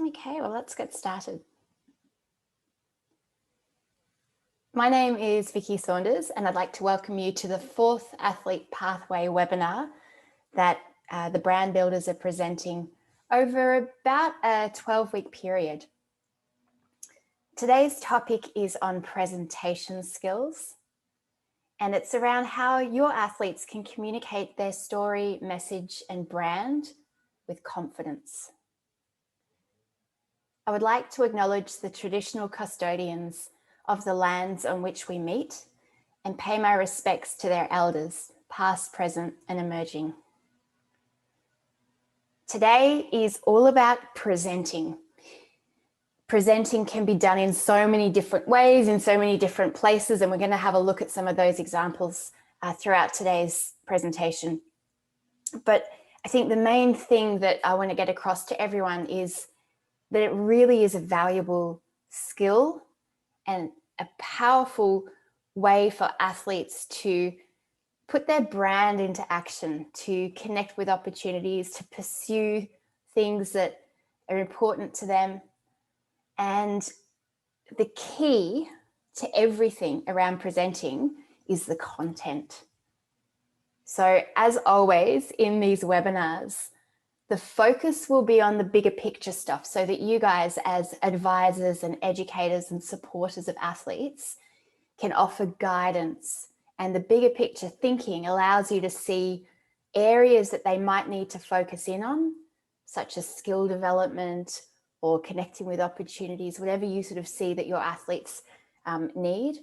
Okay, well, let's get started. My name is Vicky Saunders, and I'd like to welcome you to the 4th Athlete Pathway webinar that the brand builders are presenting over about a 12-week period. Today's topic is on presentation skills, and it's around how your athletes can communicate their story, message, and brand with confidence. I would like to acknowledge the traditional custodians of the lands on which we meet and pay my respects to their elders, past, present, and emerging. Today is all about presenting. Presenting can be done in so many different ways, in so many different places, and we're going to have a look at some of those examples throughout today's presentation. But I think the main thing that I want to get across to everyone is that it really is a valuable skill and a powerful way for athletes to put their brand into action, to connect with opportunities, to pursue things that are important to them. And the key to everything around presenting is the content. So as always in these webinars, the focus will be on the bigger picture stuff so that you guys as advisors and educators and supporters of athletes can offer guidance, and the bigger picture thinking allows you to see areas that they might need to focus in on, such as skill development or connecting with opportunities, whatever you sort of see that your athletes need.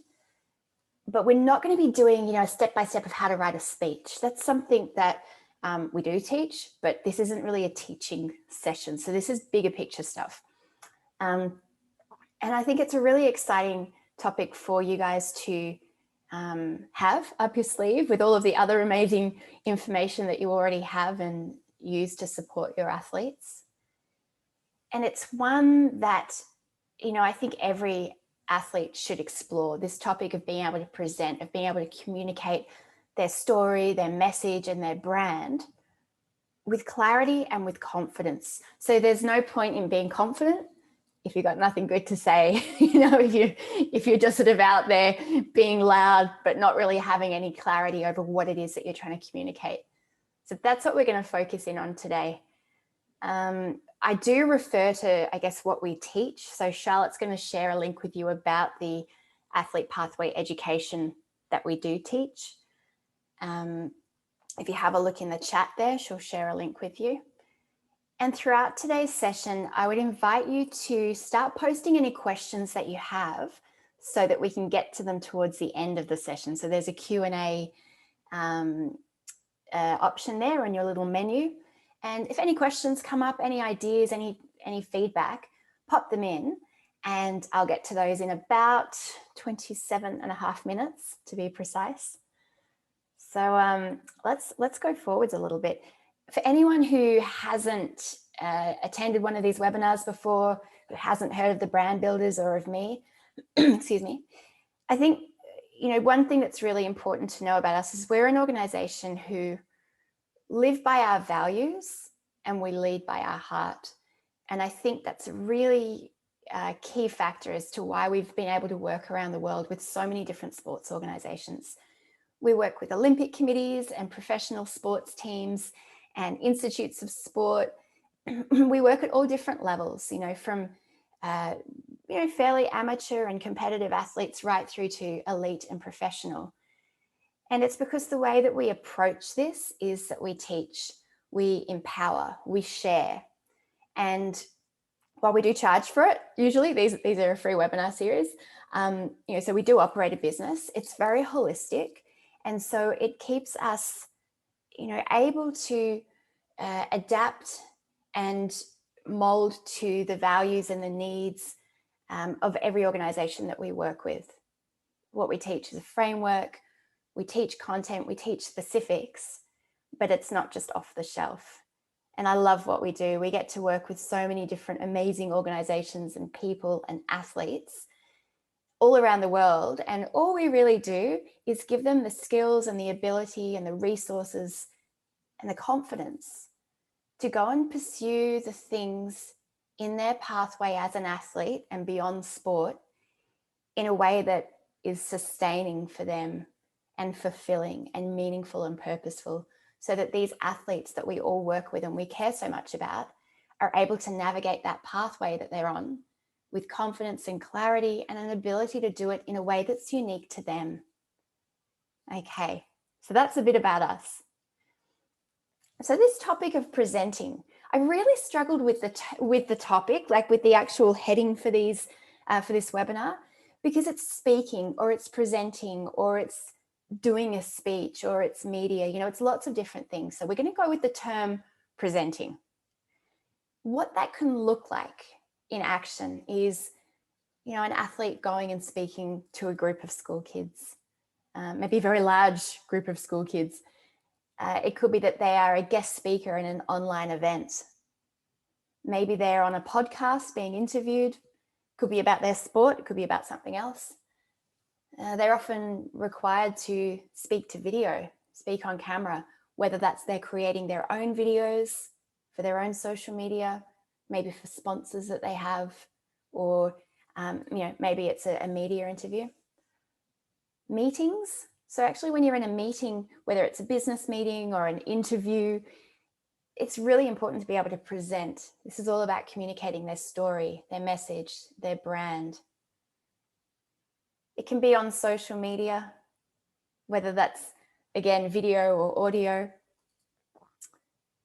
But we're not going to be doing, step-by-step of how to write a speech. That's something that we do teach, but this isn't really a teaching session. So this is bigger picture stuff. And I think it's a really exciting topic for you guys to have up your sleeve with all of the other amazing information that you already have and use to support your athletes. And it's one that, I think every athlete should explore, this topic of being able to present, of being able to communicate their story, their message, and their brand with clarity and with confidence. So there's no point in being confident if you've got nothing good to say, if you're just sort of out there being loud, but not really having any clarity over what it is that you're trying to communicate. So that's what we're going to focus in on today. I do refer to, I guess, what we teach. So Charlotte's going to share a link with you about the athlete pathway education that we do teach. If you have a look in the chat there, she'll share a link with you. And throughout today's session, I would invite you to start posting any questions that you have so that we can get to them towards the end of the session. So there's a Q&A option there on your little menu. And if any questions come up, any ideas, any feedback, pop them in and I'll get to those in about 27.5 minutes to be precise. So let's go forwards a little bit. For anyone who hasn't attended one of these webinars before, who hasn't heard of the brand builders or of me, excuse me, I think, one thing that's really important to know about us is we're an organization who live by our values and we lead by our heart. And I think that's a really key factor as to why we've been able to work around the world with so many different sports organizations. We work with Olympic committees and professional sports teams and institutes of sport. We work at all different levels, from fairly amateur and competitive athletes right through to elite and professional. And it's because the way that we approach this is that we teach, we empower, we share. And while we do charge for it, usually these are a free webinar series, so we do operate a business. It's very holistic. And so it keeps us, able to adapt and mold to the values and the needs of every organization that we work with. What we teach is a framework, we teach content, we teach specifics, but it's not just off the shelf. And I love what we do. We get to work with so many different amazing organizations and people and athletes all around the world. And all we really do is give them the skills and the ability and the resources and the confidence to go and pursue the things in their pathway as an athlete and beyond sport in a way that is sustaining for them and fulfilling and meaningful and purposeful, so that these athletes that we all work with and we care so much about are able to navigate that pathway that they're on with confidence and clarity and an ability to do it in a way that's unique to them. Okay, so that's a bit about us. So this topic of presenting, I really struggled with the topic, like with the actual heading for this webinar, because it's speaking or it's presenting or it's doing a speech or it's media, it's lots of different things. So we're going to go with the term presenting. What that can look like in action is, an athlete going and speaking to a group of school kids, maybe a very large group of school kids. It could be that they are a guest speaker in an online event. Maybe they're on a podcast being interviewed. Could be about their sport. It could be about something else. They're often required to speak to video, speak on camera, whether that's they're creating their own videos for their own social media, maybe for sponsors that they have, or maybe it's a media interview. Meetings. So actually when you're in a meeting, whether it's a business meeting or an interview, it's really important to be able to present. This is all about communicating their story, their message, their brand. It can be on social media, whether that's, again, video or audio.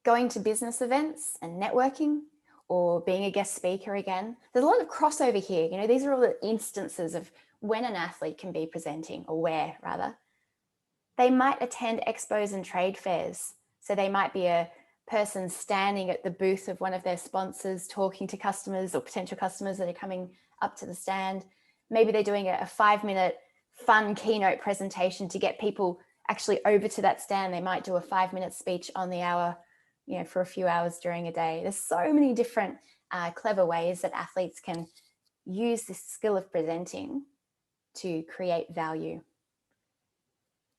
Going to business events and networking, or being a guest speaker again. There's a lot of crossover here. These are all the instances of when an athlete can be presenting, or where, rather. They might attend expos and trade fairs. So they might be a person standing at the booth of one of their sponsors, talking to customers or potential customers that are coming up to the stand. Maybe they're doing a 5-minute fun keynote presentation to get people actually over to that stand. They might do a 5-minute speech on the hour, for a few hours during a day. There's so many different clever ways that athletes can use this skill of presenting to create value.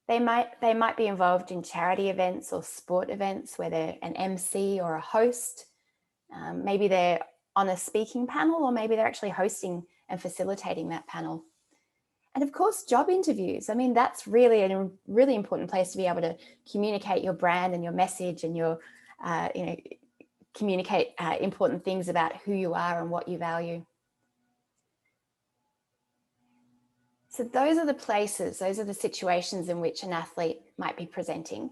They might be involved in charity events or sport events where they're an MC or a host. Maybe they're on a speaking panel, or maybe they're actually hosting and facilitating that panel. And of course, job interviews. That's really a really important place to be able to communicate your brand and your message and your, communicate important things about who you are and what you value. So those are the places, those are the situations in which an athlete might be presenting.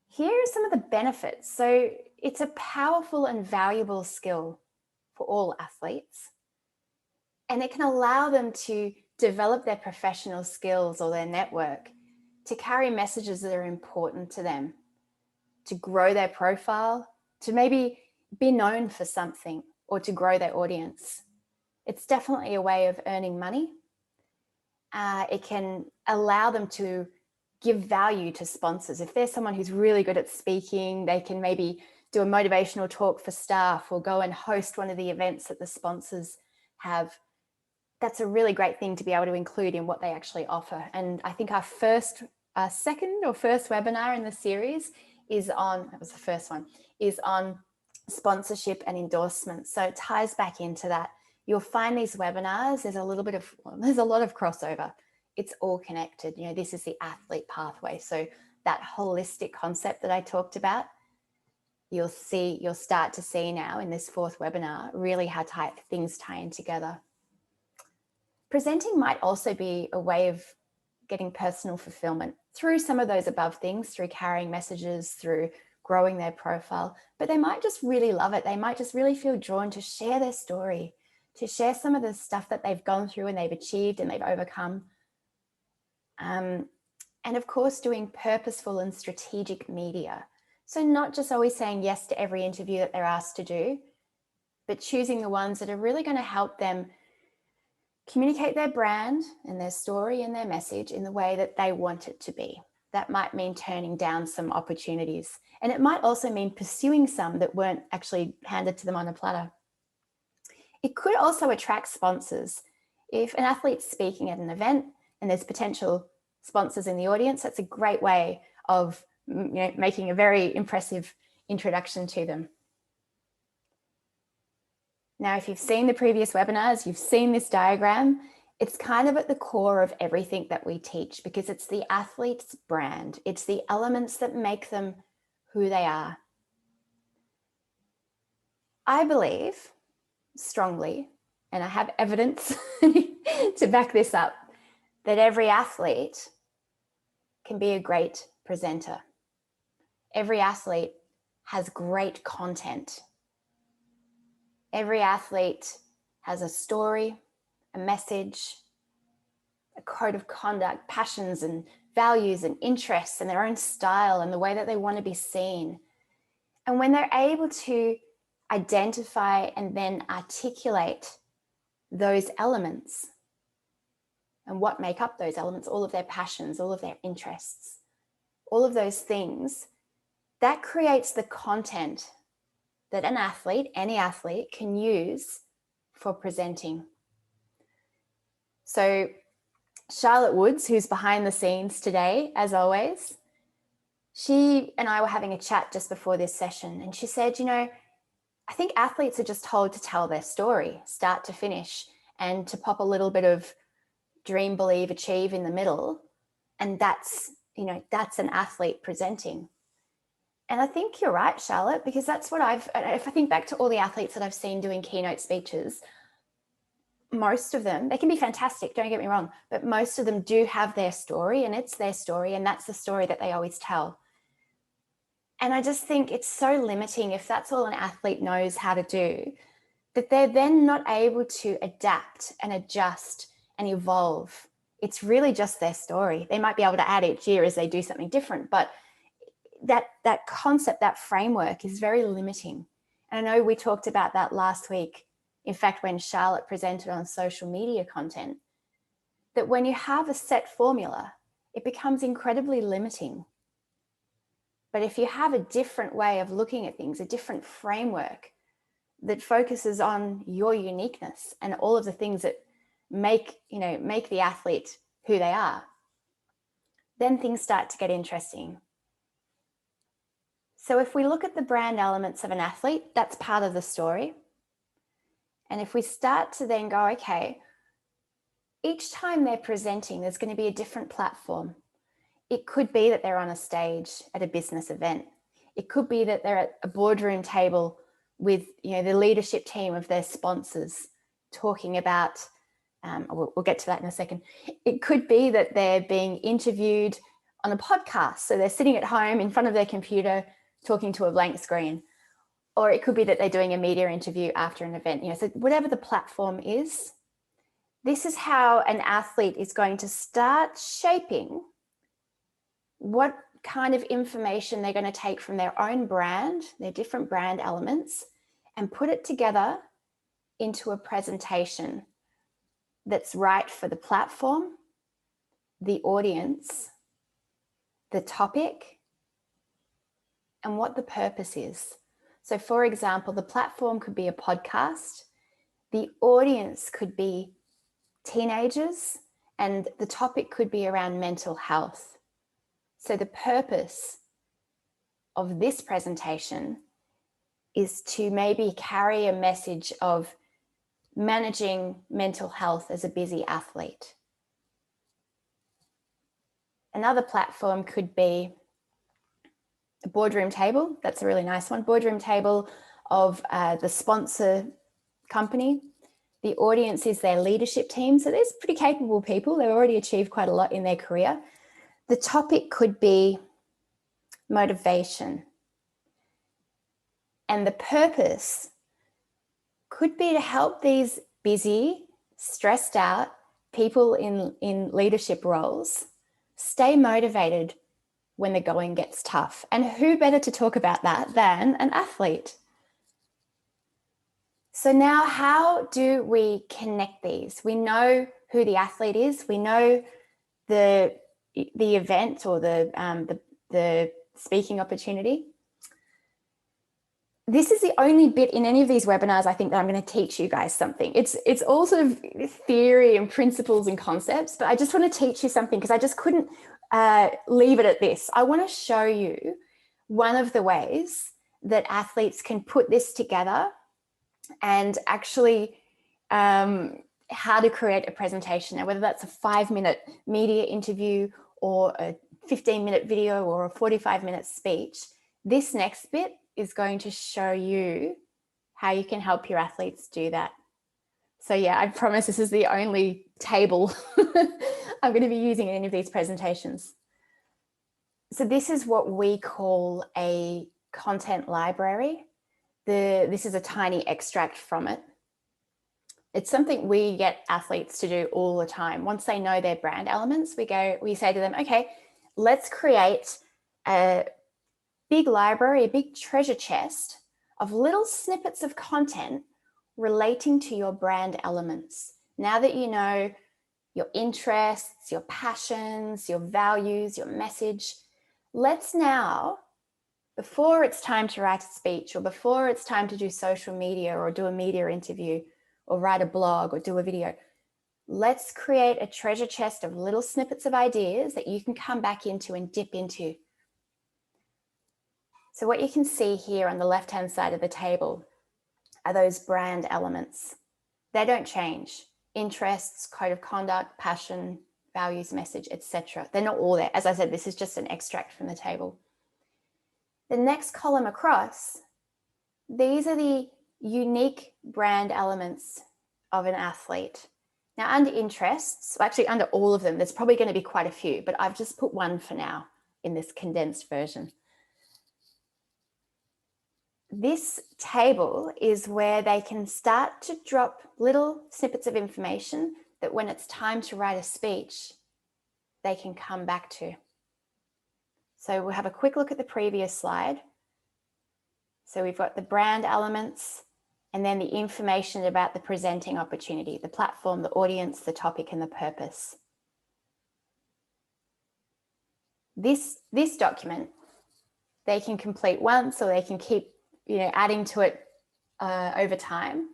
Here are some of the benefits. So it's a powerful and valuable skill for all athletes, and it can allow them to develop their professional skills or their network, to carry messages that are important to them, to grow their profile, to maybe be known for something, or to grow their audience. It's definitely a way of earning money. It can allow them to give value to sponsors. If there's someone who's really good at speaking, they can maybe do a motivational talk for staff or go and host one of the events that the sponsors have. That's a really great thing to be able to include in what they actually offer. And I think our second or first webinar in the series is on, that was the first one, is on sponsorship and endorsement. So it ties back into that. You'll find these webinars, there's a lot of crossover. It's all connected. This is the athlete pathway. So that holistic concept that I talked about, you'll start to see now in this fourth webinar, really how things tie in together. Presenting might also be a way of getting personal fulfillment through some of those above things, through carrying messages, through growing their profile, but they might just really love it. They might just really feel drawn to share their story, to share some of the stuff that they've gone through and they've achieved and they've overcome. And of course, doing purposeful and strategic media. So not just always saying yes to every interview that they're asked to do, but choosing the ones that are really going to help them communicate their brand and their story and their message in the way that they want it to be. That might mean turning down some opportunities. And it might also mean pursuing some that weren't actually handed to them on a platter. It could also attract sponsors. If an athlete's speaking at an event and there's potential sponsors in the audience, that's a great way of making a very impressive introduction to them. Now, if you've seen the previous webinars, you've seen this diagram, it's kind of at the core of everything that we teach because it's the athlete's brand. It's the elements that make them who they are. I believe strongly, and I have evidence to back this up, that every athlete can be a great presenter. Every athlete has great content. Every athlete has a story, a message, a code of conduct, passions and values and interests and their own style and the way that they want to be seen. And when they're able to identify and then articulate those elements and what make up those elements, all of their passions, all of their interests, all of those things, that creates the content that an athlete, any athlete, can use for presenting. So Charlotte Woods, who's behind the scenes today, as always, she and I were having a chat just before this session, and she said, you know, I think athletes are just told to tell their story, start to finish, and to pop a little bit of dream, believe, achieve in the middle. And that's, you know, that's an athlete presenting. And I think you're right, Charlotte, because that's what if I think back to all the athletes that I've seen doing keynote speeches, most of them, they can be fantastic, don't get me wrong, but most of them do have their story, and it's their story, and that's the story that they always tell. And I just think it's so limiting if that's all an athlete knows how to do, that they're then not able to adapt and adjust and evolve. It's really just their story. They might be able to add each year as they do something different, but that concept, that framework is very limiting. And I know we talked about that last week, in fact, when Charlotte presented on social media content, that when you have a set formula, it becomes incredibly limiting. But if you have a different way of looking at things, a different framework that focuses on your uniqueness and all of the things that make the athlete who they are, then things start to get interesting. So if we look at the brand elements of an athlete, that's part of the story. And if we start to then go, okay, each time they're presenting, there's going to be a different platform. It could be that they're on a stage at a business event. It could be that they're at a boardroom table with, you know, the leadership team of their sponsors talking about, we'll get to that in a second. It could be that they're being interviewed on a podcast. So they're sitting at home in front of their computer talking to a blank screen. Or it could be that they're doing a media interview after an event. You know, so whatever the platform is, this is how an athlete is going to start shaping what kind of information they're going to take from their own brand, their different brand elements, and put it together into a presentation that's right for the platform, the audience, the topic, and what the purpose is. So for example, the platform could be a podcast, the audience could be teenagers, and the topic could be around mental health. So the purpose of this presentation is to maybe carry a message of managing mental health as a busy athlete. Another platform could be a boardroom table. That's a really nice one. Boardroom table of the sponsor company. The audience is their leadership team. So there's pretty capable people. They've already achieved quite a lot in their career. The topic could be motivation. And the purpose could be to help these busy, stressed out people in leadership roles stay motivated when the going gets tough. And who better to talk about that than an athlete? So now how do we connect these? We know who the athlete is. We know the event or the speaking opportunity. This is the only bit in any of these webinars I think that I'm going to teach you guys something. It's all sort of theory and principles and concepts, but I just want to teach you something because I just couldn't leave it at this. I want to show you one of the ways that athletes can put this together and actually how to create a presentation. Now, whether that's a 5-minute media interview or a 15-minute video or a 45-minute speech, this next bit is going to show you how you can help your athletes do that. So yeah, I promise this is the only table I'm going to be using in any of these presentations. So this is what we call a content library. This is a tiny extract from it. It's something we get athletes to do all the time. Once they know their brand elements, we say to them, okay, let's create a big library, a big treasure chest of little snippets of content relating to your brand elements. Now that you know your interests, your passions, your values, your message, let's now, before it's time to write a speech or before it's time to do social media or do a media interview or write a blog or do a video, let's create a treasure chest of little snippets of ideas that you can come back into and dip into. So what you can see here on the left-hand side of the table are those brand elements. They don't change. Interests, code of conduct, passion, values, message, etc. They're not all there. As I said, this is just an extract from the table. The next column across, these are the unique brand elements of an athlete. Now, under interests, actually under all of them, there's probably going to be quite a few, but I've just put one for now in this condensed version. This table is where they can start to drop little snippets of information that when it's time to write a speech, they can come back to. So we'll have a quick look at the previous slide. So we've got the brand elements and then the information about the presenting opportunity, the platform, the audience, the topic, and the purpose. This document, they can complete once or they can keep adding to it over time,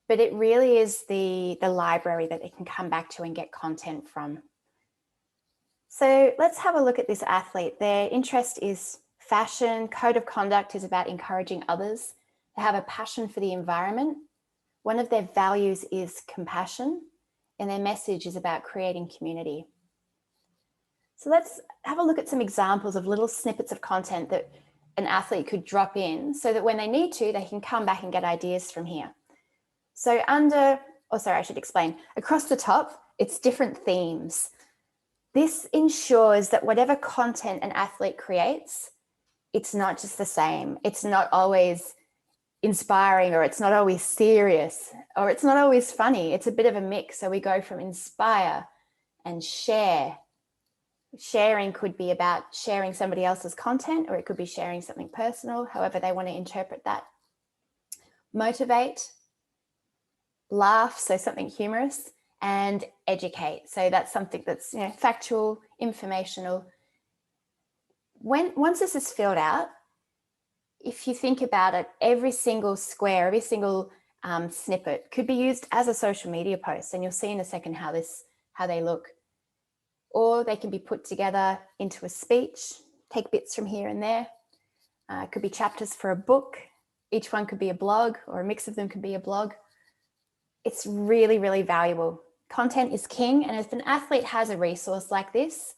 but it really is the library that they can come back to and get content from. So let's have a look at this athlete. Their interest is fashion. Code of conduct is about encouraging others. They have a passion for the environment. One of their values is compassion, and their message is about creating community. So let's have a look at some examples of little snippets of content that an athlete could drop in so that when they need to, they can come back and get ideas from here. So I should explain. Across the top, it's different themes. This ensures that whatever content an athlete creates, it's not just the same. It's not always inspiring, or it's not always serious, or it's not always funny. It's a bit of a mix. So we go from inspire and share. Sharing could be about sharing somebody else's content, or it could be sharing something personal, however they want to interpret that. Motivate, laugh, so something humorous, and educate. So that's something that's factual, informational. Once this is filled out, if you think about it, every single square, every single snippet could be used as a social media post, and you'll see in a second how they look. Or they can be put together into a speech, take bits from here and there. It could be chapters for a book. Each one could be a blog, or a mix of them could be a blog. It's really, really valuable. Content is king, and if an athlete has a resource like this,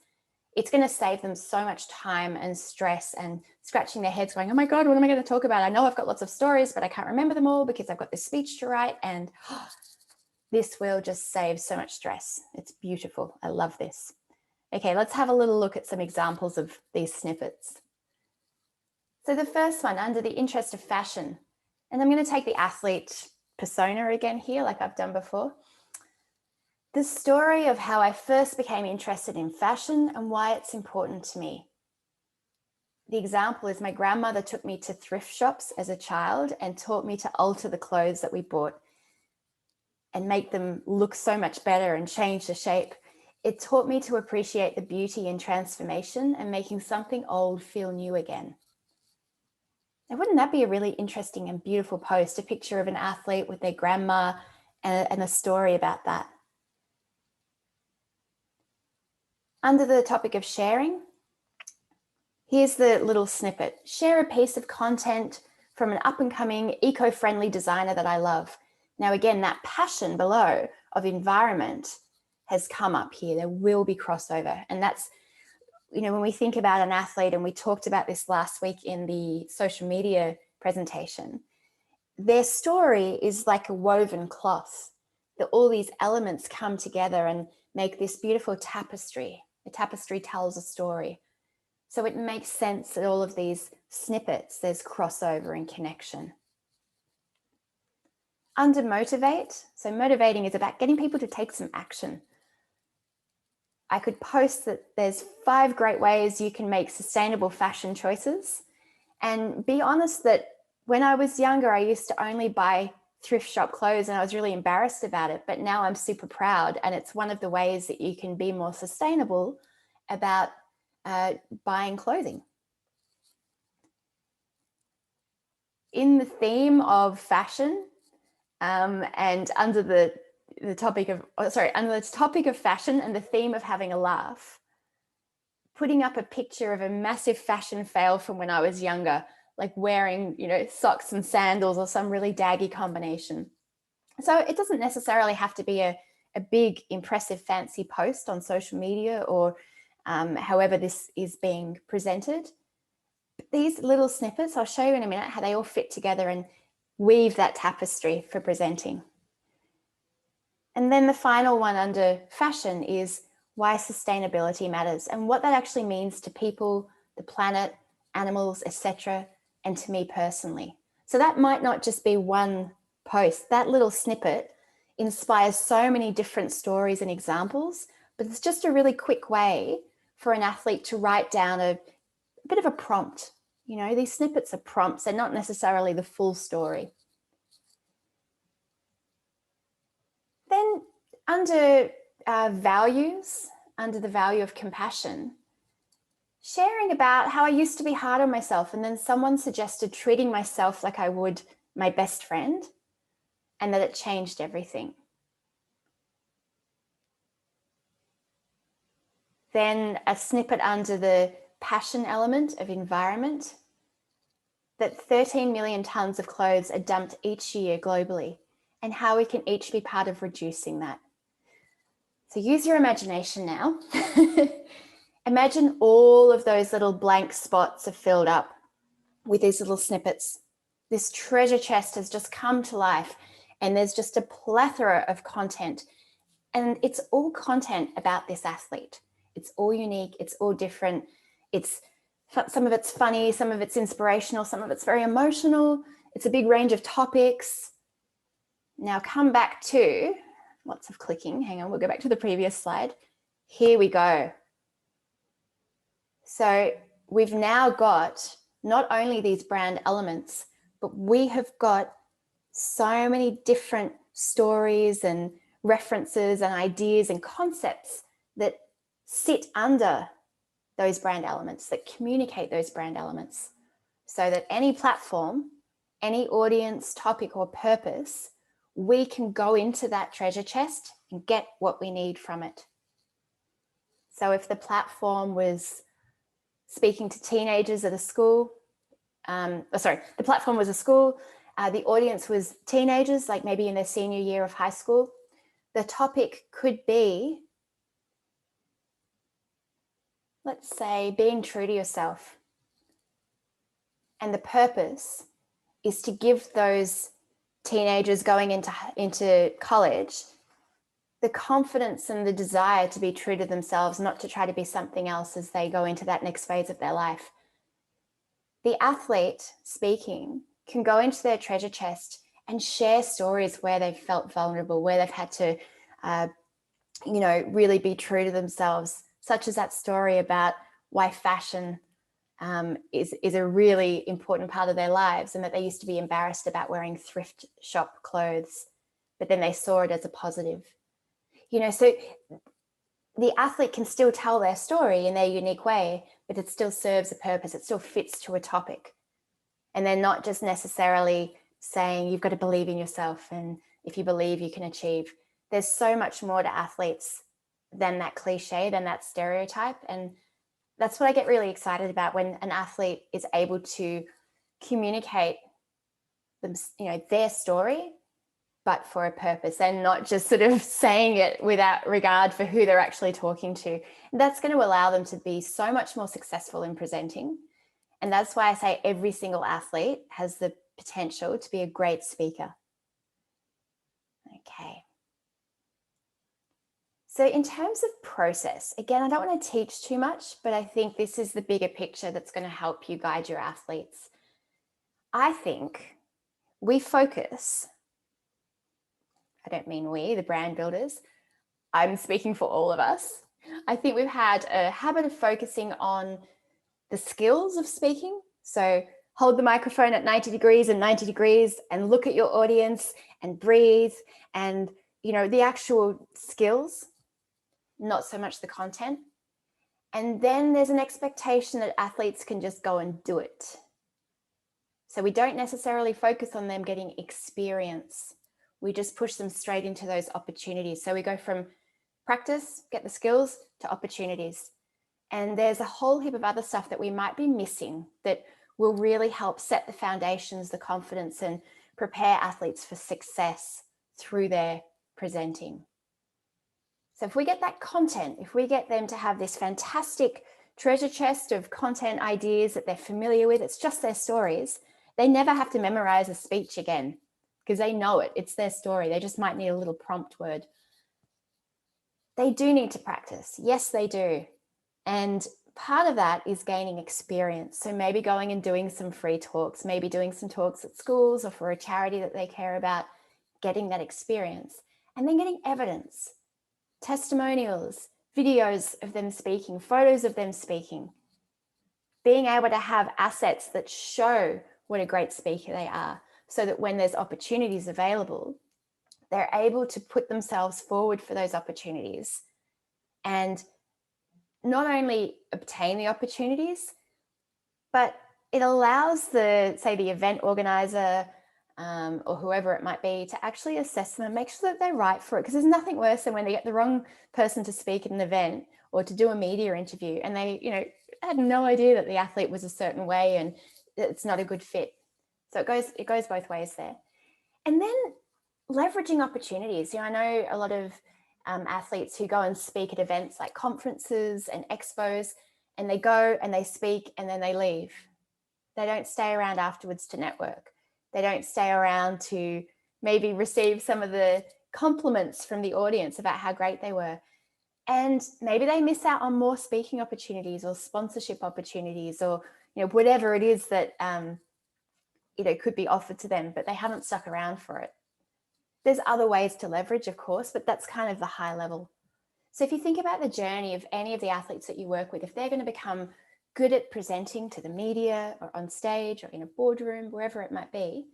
it's going to save them so much time and stress and scratching their heads going, oh my God, what am I going to talk about? I know I've got lots of stories, but I can't remember them all because I've got this speech to write, and this will just save so much stress. It's beautiful. I love this. Okay, let's have a little look at some examples of these snippets. So the first one, under the interest of fashion, and I'm going to take the athlete persona again here, like I've done before. The story of how I first became interested in fashion and why it's important to me. The example is my grandmother took me to thrift shops as a child and taught me to alter the clothes that we bought and make them look so much better and change the shape. It taught me to appreciate the beauty in transformation and making something old feel new again. Now, wouldn't that be a really interesting and beautiful post, a picture of an athlete with their grandma and a story about that? Under the topic of sharing, here's the little snippet. Share a piece of content from an up-and-coming eco-friendly designer that I love. Now, again, that passion below of environment has come up here. There will be crossover. And that's, when we think about an athlete, and we talked about this last week in the social media presentation, their story is like a woven cloth, that all these elements come together and make this beautiful tapestry. A tapestry tells a story. So it makes sense that all of these snippets, there's crossover and connection. Under motivate, so motivating is about getting people to take some action. I could post that there's 5 great ways you can make sustainable fashion choices, and be honest that when I was younger, I used to only buy thrift shop clothes and I was really embarrassed about it, but now I'm super proud, and it's one of the ways that you can be more sustainable about buying clothing. In the theme of fashion, and under the topic of, under the topic of fashion and the theme of having a laugh, putting up a picture of a massive fashion fail from when I was younger, like wearing, socks and sandals or some really daggy combination. So it doesn't necessarily have to be a big, impressive, fancy post on social media or however this is being presented. But these little snippets, I'll show you in a minute how they all fit together and weave that tapestry for presenting. And then the final one under fashion is why sustainability matters and what that actually means to people, the planet, animals, etc., and to me personally. So that might not just be one post. That little snippet inspires so many different stories and examples, but it's just a really quick way for an athlete to write down a bit of a prompt. These snippets are prompts. They're not necessarily the full story. Then under values, under the value of compassion, sharing about how I used to be hard on myself, and then someone suggested treating myself like I would my best friend, and that it changed everything. Then a snippet under the passion element of environment, that 13 million tons of clothes are dumped each year globally, and how we can each be part of reducing that. So use your imagination now. Imagine all of those little blank spots are filled up with these little snippets. This treasure chest has just come to life, and there's just a plethora of content. And it's all content about this athlete. It's all unique. It's all different. Some of it's funny, some of it's inspirational, some of it's very emotional. It's a big range of topics. Now come back to, lots of clicking. Hang on, we'll go back to the previous slide. Here we go. So we've now got not only these brand elements, but we have got so many different stories and references and ideas and concepts that sit under those brand elements, that communicate those brand elements, so that any platform, any audience, topic, or purpose, we can go into that treasure chest and get what we need from it. So if the platform was speaking to teenagers at a school, the platform was a school, the audience was teenagers, like maybe in their senior year of high school, the topic could be, let's say, being true to yourself. And the purpose is to give those teenagers going into college the confidence and the desire to be true to themselves, not to try to be something else as they go into that next phase of their life. The athlete speaking can go into their treasure chest and share stories where they've felt vulnerable, where they've had to, really be true to themselves, such as that story about why fashion is a really important part of their lives, and that they used to be embarrassed about wearing thrift shop clothes, but then they saw it as a positive. So the athlete can still tell their story in their unique way, but it still serves a purpose. It still fits to a topic. And they're not just necessarily saying you've got to believe in yourself, and if you believe, you can achieve. There's so much more to athletes than that cliche, than that stereotype. And that's what I get really excited about, when an athlete is able to communicate them, their story, but for a purpose, and not just sort of saying it without regard for who they're actually talking to. And that's going to allow them to be so much more successful in presenting. And that's why I say every single athlete has the potential to be a great speaker. Okay. So in terms of process, again, I don't want to teach too much, but I think this is the bigger picture that's going to help you guide your athletes. I think we focus, I don't mean we, the brand builders, I'm speaking for all of us. I think we've had a habit of focusing on the skills of speaking. So hold the microphone at 90 degrees and 90 degrees and look at your audience and breathe and, the actual skills, not so much the content. And then there's an expectation that athletes can just go and do it. So we don't necessarily focus on them getting experience. We just push them straight into those opportunities. So we go from practice, get the skills, to opportunities. And there's a whole heap of other stuff that we might be missing that will really help set the foundations, the confidence, and prepare athletes for success through their presenting. So if we get that content, if we get them to have this fantastic treasure chest of content ideas that they're familiar with, it's just their stories, they never have to memorize a speech again because they know it. It's their story. They just might need a little prompt word. They do need to practice. Yes, they do. And part of that is gaining experience. So maybe going and doing some free talks, maybe doing some talks at schools or for a charity that they care about, getting that experience, and then getting evidence, testimonials, videos of them speaking, photos of them speaking, being able to have assets that show what a great speaker they are, so that when there's opportunities available, they're able to put themselves forward for those opportunities and not only obtain the opportunities, but it allows the event organizer or whoever it might be to actually assess them and make sure that they're right for it. Because there's nothing worse than when they get the wrong person to speak at an event or to do a media interview and they, had no idea that the athlete was a certain way and it's not a good fit. So it goes both ways there. And then leveraging opportunities. I know a lot of athletes who go and speak at events like conferences and expos, and they go and they speak and then they leave. They don't stay around afterwards to network. They don't stay around to maybe receive some of the compliments from the audience about how great they were. And maybe they miss out on more speaking opportunities or sponsorship opportunities or, whatever it is that, could be offered to them, but they haven't stuck around for it. There's other ways to leverage, of course, but that's kind of the high level. So if you think about the journey of any of the athletes that you work with, if they're going to become good at presenting to the media or on stage or in a boardroom, wherever it might be,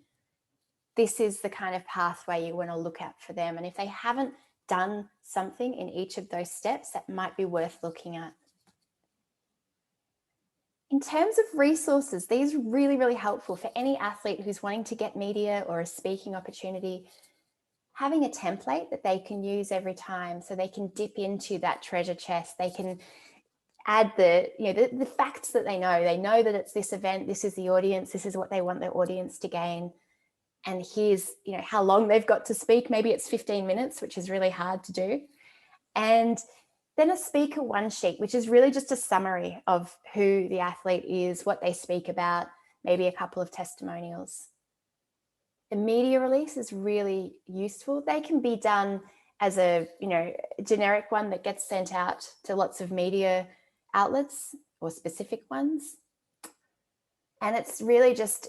this is the kind of pathway you want to look at for them. And if they haven't done something in each of those steps, that might be worth looking at. In terms of resources, these are really, really helpful for any athlete who's wanting to get media or a speaking opportunity. Having a template that they can use every time so they can dip into that treasure chest. They can add the facts that they know. They know that it's this event, this is the audience, this is what they want their audience to gain. And here's, how long they've got to speak. Maybe it's 15 minutes, which is really hard to do. And then a speaker one sheet, which is really just a summary of who the athlete is, what they speak about, maybe a couple of testimonials. The media release is really useful. They can be done as a, generic one that gets sent out to lots of media outlets or specific ones. And it's really just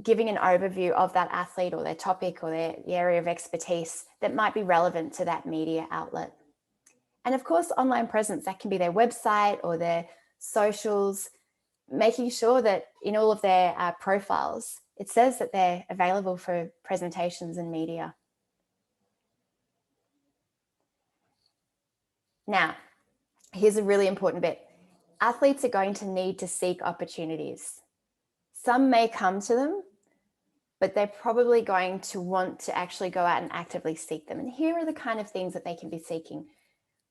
giving an overview of that athlete or their topic or the area of expertise that might be relevant to that media outlet. And of course, online presence, that can be their website or their socials, making sure that in all of their profiles, it says that they're available for presentations and media. Now, here's a really important bit. Athletes are going to need to seek opportunities. Some may come to them, but they're probably going to want to actually go out and actively seek them. And here are the kind of things that they can be seeking.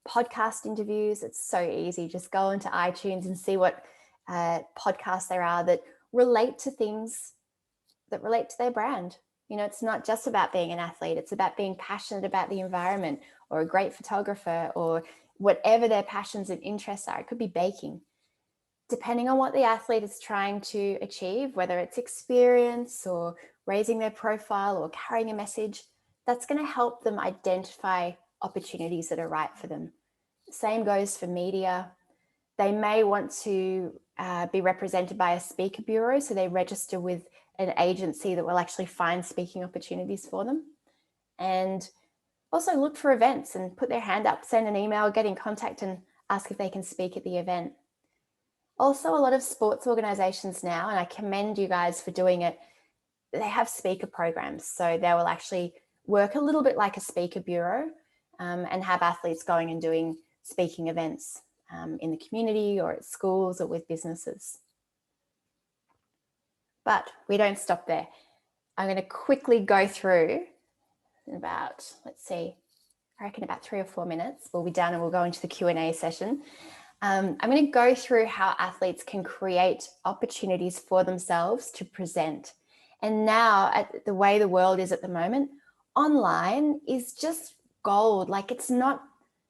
Podcast interviews, it's so easy. Just go into iTunes and see what podcasts there are that relate to things that relate to their brand. You know, it's not just about being an athlete, it's about being passionate about the environment, or a great photographer, or whatever their passions and interests are. It could be baking. Depending on what the athlete is trying to achieve, whether it's experience or raising their profile or carrying a message, that's going to help them identify opportunities that are right for them. Same goes for media. They may want to be represented by a speaker bureau, so they register with an agency that will actually find speaking opportunities for them. And also look for events and put their hand up, send an email, get in contact and ask if they can speak at the event. Also, a lot of sports organizations now, and I commend you guys for doing it, they have speaker programs. So they will actually work a little bit like a speaker bureau and have athletes going and doing speaking events in the community or at schools or with businesses. But we don't stop there. I'm going to quickly go through in about, let's see, I reckon about 3 or 4 minutes. We'll be done and we'll go into the Q&A session. I'm going to go through how athletes can create opportunities for themselves to present. And now, at the way the world is at the moment, online is just gold. Like, it's not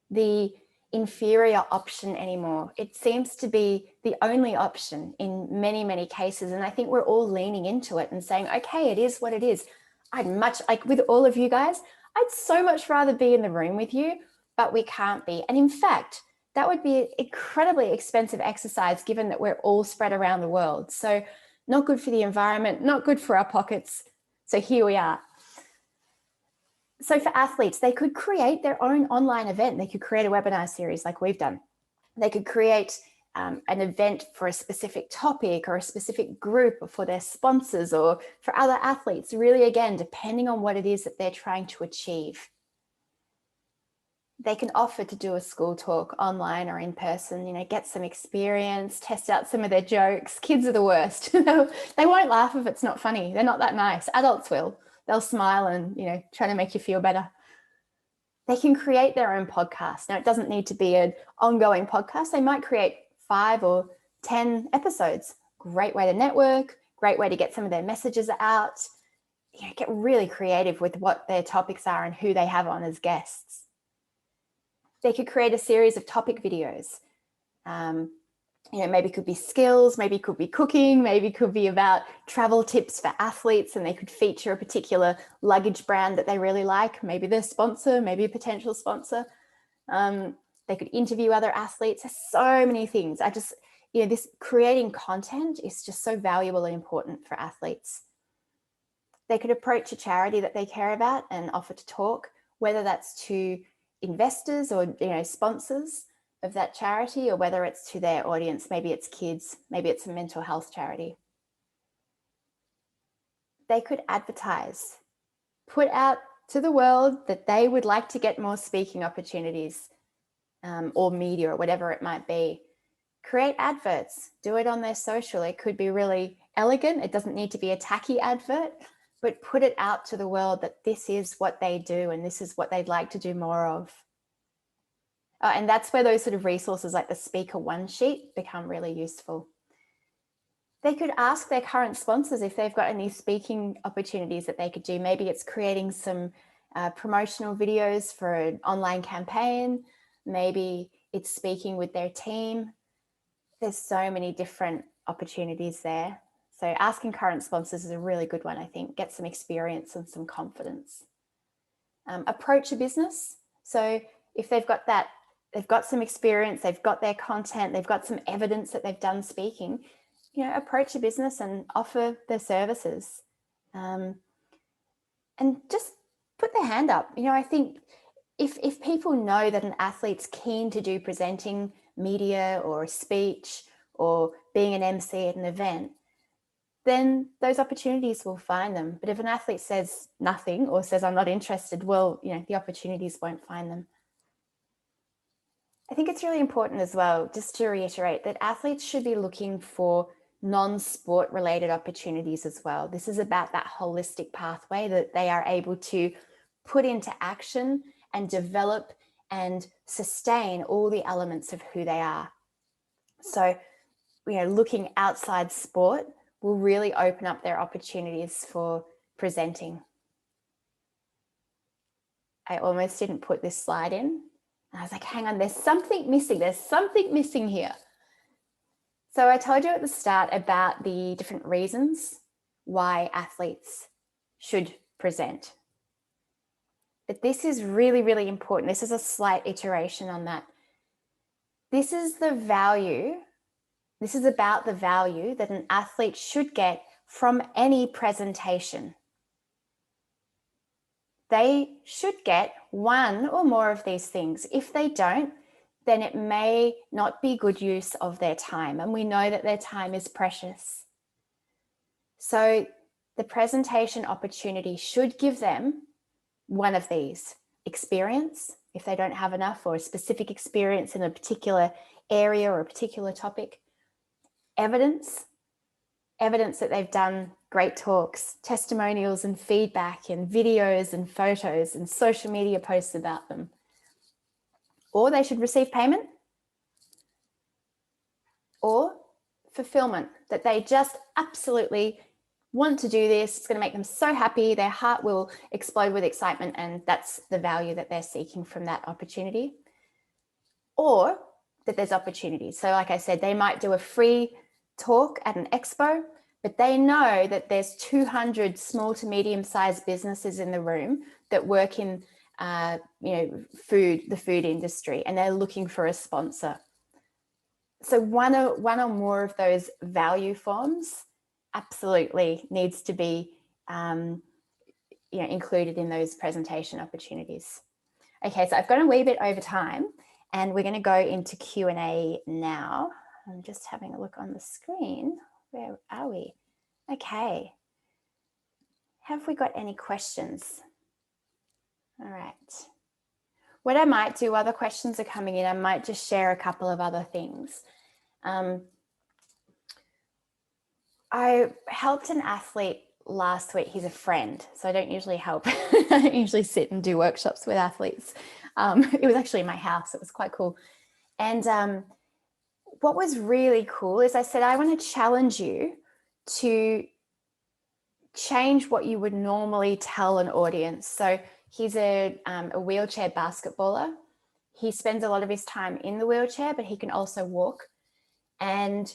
the inferior option anymore. It seems to be the only option in many, many cases. And I think we're all leaning into it and saying, okay, it is what it is. I'd much, like with all of you guys, I'd so much rather be in the room with you, but we can't be. And in fact, that would be an incredibly expensive exercise given that we're all spread around the world. So not good for the environment, not good for our pockets. So here we are. So for athletes, they could create their own online event. They could create a webinar series like we've done. They could create an event for a specific topic or a specific group, or for their sponsors or for other athletes, really, again, depending on what it is that they're trying to achieve. They can offer to do a school talk online or in person, you know, get some experience, test out some of their jokes. Kids are the worst. They won't laugh if it's not funny. They're not that nice. Adults will. They'll smile and, you know, try to make you feel better. They can create their own podcast. Now, it doesn't need to be an ongoing podcast. They might create 5 or 10 episodes. Great way to network, great way to get some of their messages out. You know, get really creative with what their topics are and who they have on as guests. They could create a series of topic videos. You know, maybe it could be skills, maybe it could be cooking, maybe it could be about travel tips for athletes, and they could feature a particular luggage brand that they really like, maybe their sponsor, maybe a potential sponsor. They could interview other athletes. There's so many things. You know, this creating content is just so valuable and important for athletes. They could approach a charity that they care about and offer to talk, whether that's to investors or, you know, sponsors of that charity, or whether it's to their audience. Maybe it's kids, maybe it's a mental health charity. They could advertise, put out to the world that they would like to get more speaking opportunities or media or whatever it might be. Create adverts, do it on their social. It could be really elegant. It doesn't need to be a tacky advert, but put it out to the world that this is what they do and this is what they'd like to do more of. And that's where those sort of resources like the Speaker One sheet become really useful. They could ask their current sponsors if they've got any speaking opportunities that they could do. Maybe it's creating some promotional videos for an online campaign. Maybe it's speaking with their team. There's so many different opportunities there. So asking current sponsors is a really good one, I think. Get some experience and some confidence. Approach a business. So if they've got that, they've got some experience, they've got their content, they've got some evidence that they've done speaking, you know, approach a business and offer their services. And just put their hand up. You know, I think if people know that an athlete's keen to do presenting, media or speech or being an MC at an event, then those opportunities will find them. But if an athlete says nothing or says, I'm not interested, well, you know, the opportunities won't find them. I think it's really important as well, just to reiterate, that athletes should be looking for non-sport related opportunities as well. This is about that holistic pathway that they are able to put into action and develop and sustain all the elements of who they are. So, you know, looking outside sport, will really open up their opportunities for presenting. I almost didn't put this slide in. I was like, hang on, there's something missing. There's something missing here. So I told you at the start about the different reasons why athletes should present. But this is really, really important. This is a slight iteration on that. This is the value. This is about the value that an athlete should get from any presentation. They should get one or more of these things. If they don't, then it may not be good use of their time. And we know that their time is precious. So the presentation opportunity should give them one of these: experience, if they don't have enough, or a specific experience in a particular area or a particular topic; evidence that they've done great talks, testimonials and feedback and videos and photos and social media posts about them. Or they should receive payment, or fulfillment, that they just absolutely want to do this. It's going to make them so happy. Their heart will explode with excitement, and that's the value that they're seeking from that opportunity. Or that there's opportunities. So like I said, they might do a free talk at an expo, but they know that there's 200 small to medium-sized businesses in the room that work in the food industry, and they're looking for a sponsor. So one or more of those value forms absolutely needs to be included in those presentation opportunities. Okay, so I've gone a wee bit over time, and we're going to go into Q&A now. I'm just having a look on the screen. Where are we? Okay. Have we got any questions? All right. What I might do while the questions are coming in, I might just share a couple of other things. I helped an athlete last week. He's a friend, so I don't usually help. I don't usually sit and do workshops with athletes. It was actually in my house. It was quite cool. And what was really cool is I said, I want to challenge you to change what you would normally tell an audience. So he's a wheelchair basketballer. He spends a lot of his time in the wheelchair, but he can also walk. And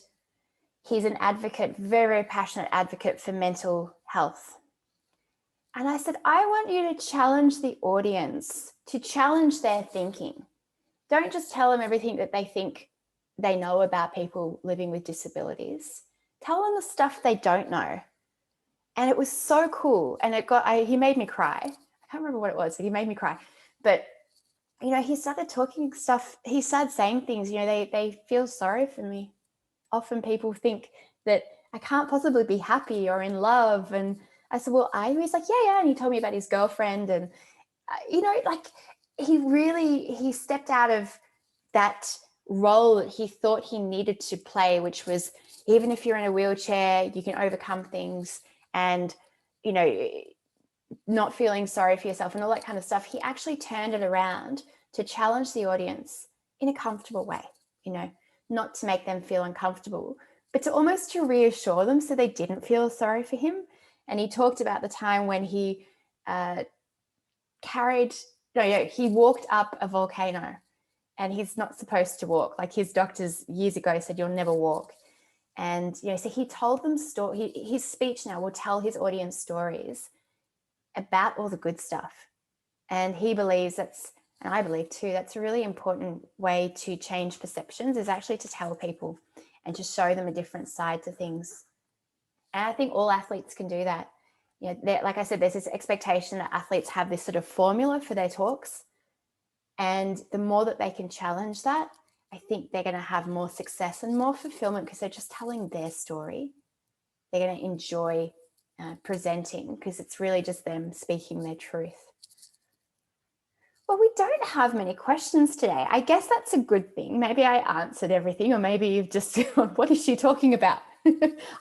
he's an advocate, very, very passionate advocate for mental health. And I said, I want you to challenge the audience, to challenge their thinking. Don't just tell them everything that they think they know about people living with disabilities. Tell them the stuff they don't know. And it was so cool. And he made me cry. I can't remember what it was, but he made me cry. But, he started talking stuff. He started saying things, they feel sorry for me. Often people think that I can't possibly be happy or in love. And I said, well, are you? He's like, yeah. And he told me about his girlfriend. And, he stepped out of that role that he thought he needed to play, which was, even if you're in a wheelchair, you can overcome things, and, not feeling sorry for yourself and all that kind of stuff. He actually turned it around to challenge the audience in a comfortable way, not to make them feel uncomfortable, but to almost to reassure them so they didn't feel sorry for him. And he talked about the time when he he walked up a volcano, and he's not supposed to walk. Like, his doctors years ago said, you'll never walk. And, so he told them his speech now will tell his audience stories about all the good stuff. And he believes and I believe too, that's a really important way to change perceptions, is actually to tell people and to show them a different side to things. And I think all athletes can do that. Like I said, there's this expectation that athletes have this sort of formula for their talks. And the more that they can challenge that, I think they're going to have more success and more fulfillment, because they're just telling their story. They're going to enjoy presenting, because it's really just them speaking their truth. Well, we don't have many questions today. I guess that's a good thing. Maybe I answered everything, or maybe you've just gone, what is she talking about?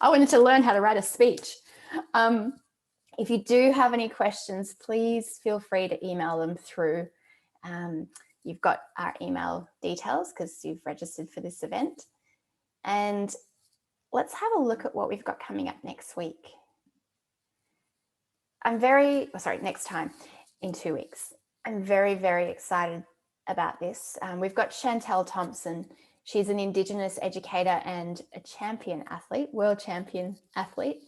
I wanted to learn how to write a speech. If you do have any questions, please feel free to email them through. You've got our email details because you've registered for this event. And let's have a look at what we've got coming up next week. Next time in 2 weeks. I'm very, very excited about this. We've got Chantel Thompson. She's an Indigenous educator and a champion athlete, world champion athlete.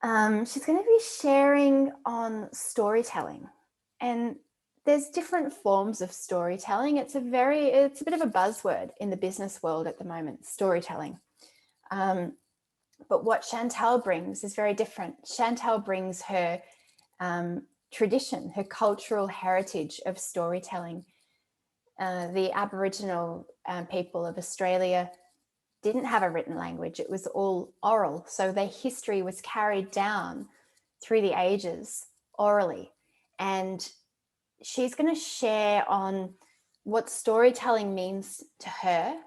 She's going to be sharing on storytelling, and there's different forms of storytelling. It's a bit of a buzzword in the business world at the moment, storytelling. But what Chantel brings is very different. Chantel brings her tradition, her cultural heritage of storytelling. The Aboriginal people of Australia didn't have a written language. It was all oral. So their history was carried down through the ages orally. And she's going to share on what storytelling means to her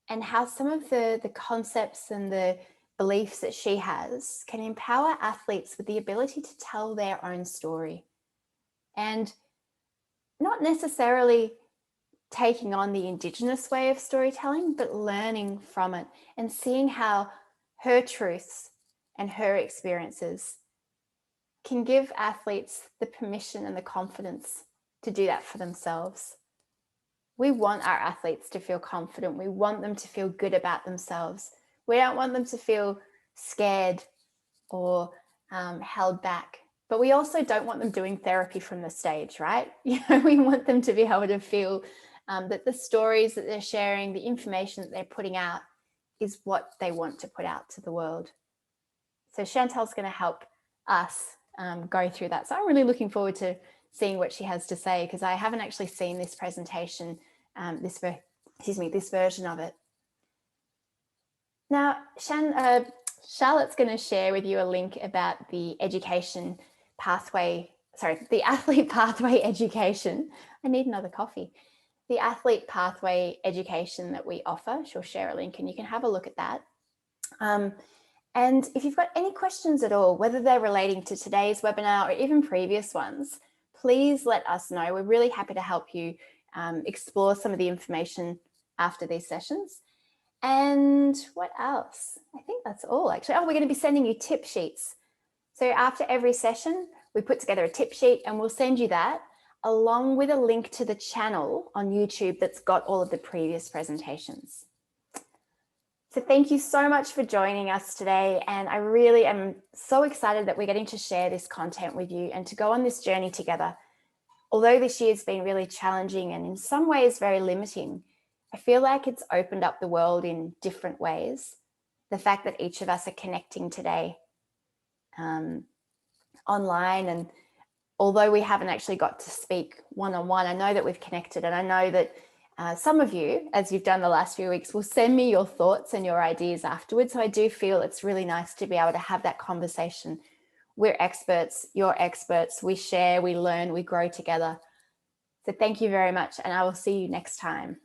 and how some of the concepts and the beliefs that she has can empower athletes with the ability to tell their own story. And not necessarily taking on the Indigenous way of storytelling, but learning from it and seeing how her truths and her experiences can give athletes the permission and the confidence to do that for themselves. We want our athletes to feel confident. We want them to feel good about themselves. We don't want them to feel scared or held back. But we also don't want them doing therapy from the stage, right? We want them to be able to feel that the stories that they're sharing, the information that they're putting out is what they want to put out to the world. So Chantel's going to help us go through that. So I'm really looking forward to seeing what she has to say, because I haven't actually seen this presentation, this version of it. Now, Charlotte's going to share with you a link about the athlete pathway education. I need another coffee. The athlete pathway education that we offer. She'll share a link and you can have a look at that. And if you've got any questions at all, whether they're relating to today's webinar or even previous ones, please let us know. We're really happy to help you explore some of the information after these sessions. And what else? I think that's all actually. Oh, we're going to be sending you tip sheets. So after every session, we put together a tip sheet and we'll send you that along with a link to the channel on YouTube that's got all of the previous presentations. So thank you so much for joining us today. And I really am so excited that we're getting to share this content with you and to go on this journey together. Although this year's been really challenging and in some ways very limiting, I feel like it's opened up the world in different ways. The fact that each of us are connecting today online, and although we haven't actually got to speak one-on-one, I know that we've connected, and I know that some of you, as you've done the last few weeks, will send me your thoughts and your ideas afterwards. So I do feel it's really nice to be able to have that conversation. We're experts, you're experts, we share, we learn, we grow together. So thank you very much, and I will see you next time.